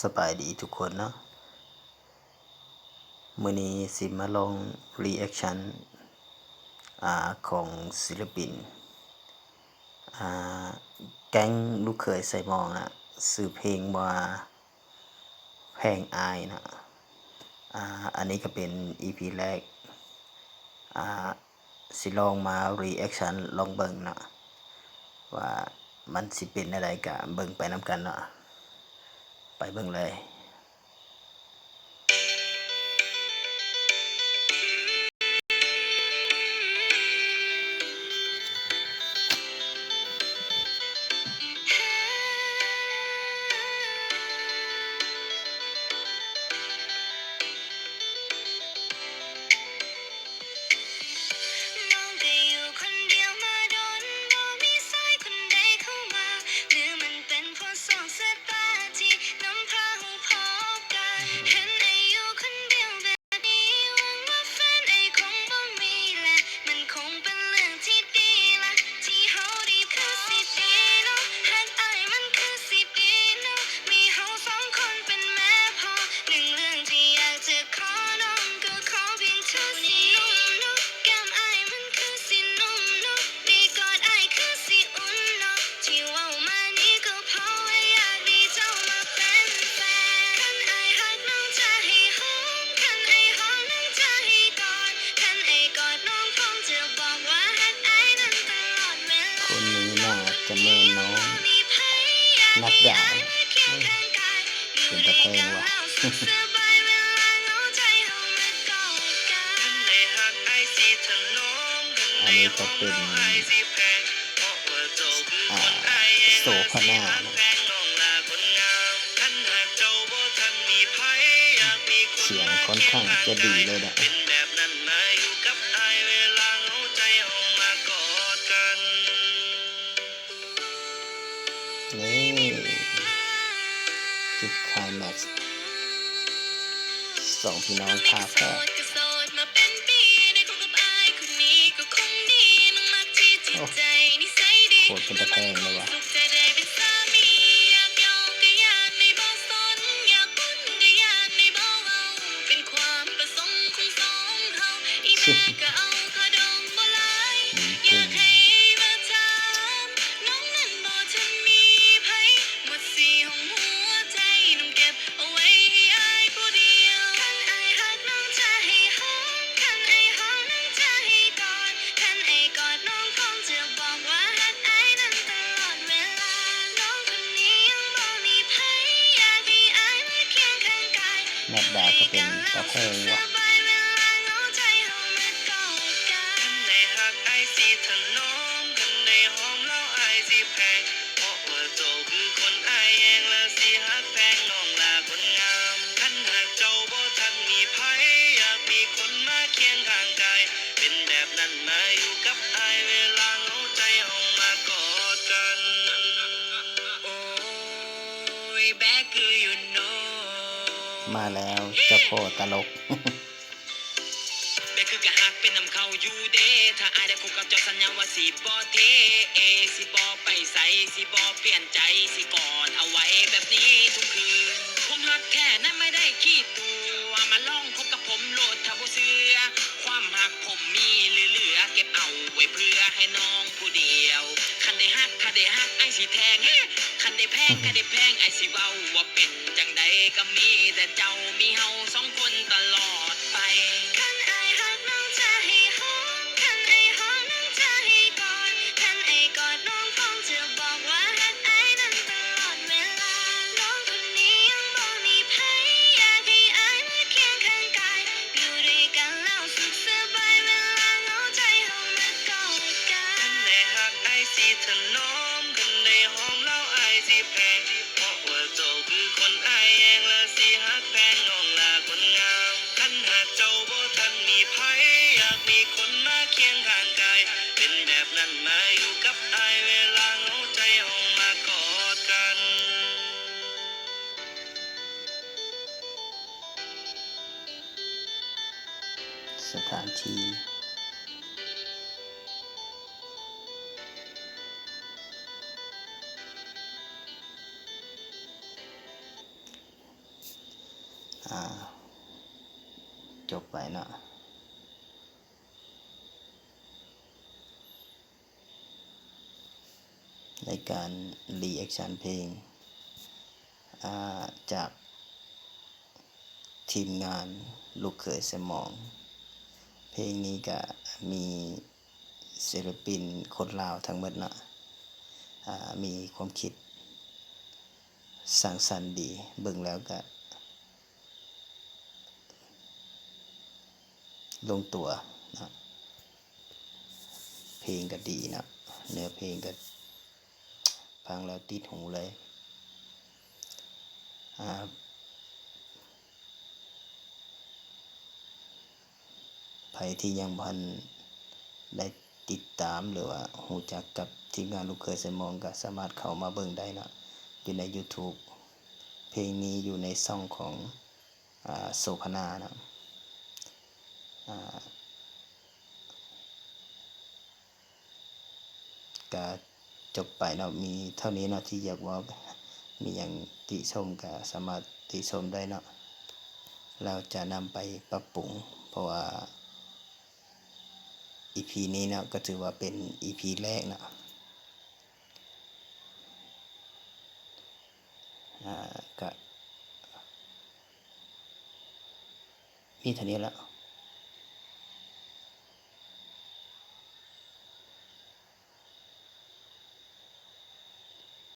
สบายดีทุกคนเนาะมื้อนี้สิมาลองรีแอคชั่นของศิลปินแก๊งลูกเขยใส่หม้อนะชื่อเพลงว่าแพงอายนะอันนี้ก็เป็น EP แรกสิลองมารีแอคชั่นลองเบิ่งเนาะว่ามันสิเป็นอะไรก็เบิ่งไปนำกันเนาะไปเบิ่งเลยคนนี้น่าจะแม่น้องนักดาวเป็นตะแพงว่ะอันนี้ก็เป็นโซฟาน่าเสียงค่อนข้างจะดีเลยนะนี่จุดไคลแม็กซ์สองพี่น้องพาแพทย์โอ้โคตรเป็นตะแพงเลยว่ะนัดดาก็เป็นตะแพงว่ะมาแล้วเจ้าพ่อตลกแต่คือกะฮักเป็นนำเขาอยู่เด้ถ้าอายได้คู่กับเจ้าสัญญาว่าสิบ่เทสิบ่ไปใส่สิบ่เปลี่ยนใจสิกอดเอาไว้แบบนี้ทุกคืนผมฮักแค่นั้นไม่ได้ขี้ตัวมาลองคบกับผมโลดถ้าบ่เชื่อความฮักผมมีเหลือเก็บเอาไว้เพื่อให้น้องผู้เดียวคันได้ฮักไอ้สิแทงคันได้แพงไอ้สิเว้าว่าเป็นจังใดก็มีแต่เจ้ามีเฮาสองคนตลอดไปสถานที่ จบไปเนาะในการรีแอคชั่นเพลงจากทีมงานลูกเขยสมองเพลงนี้ก็มีศิลปินคนลาวทั้งหมดเนาะมีความคิดสร้างสรรค์ดีเบิ่งแล้วก็ลงตัวนะเพลงก็ดีนะเนื้อเพลงก็ฟังแล้วติดหูเลยใครที่ยังบ่ได้ติดตามหรือว่ารู้จักกับทีมงานลูกเขยสมองก็สามารถเข้ามาเบิ่งได้นะอยู่ใน YouTube เพลงนี้อยู่ในช่องของโสภณานะก็จบไปเนาะมีเท่านี้เนาะที่อยากว่ามีอย่างติชมก็สามารถติชมได้เนาะเราจะนำไปปรับปรุงเพราะว่า EP นี้เนาะก็ถือว่าเป็น EP แรกเนาะก็มีเท่านี้แล้ว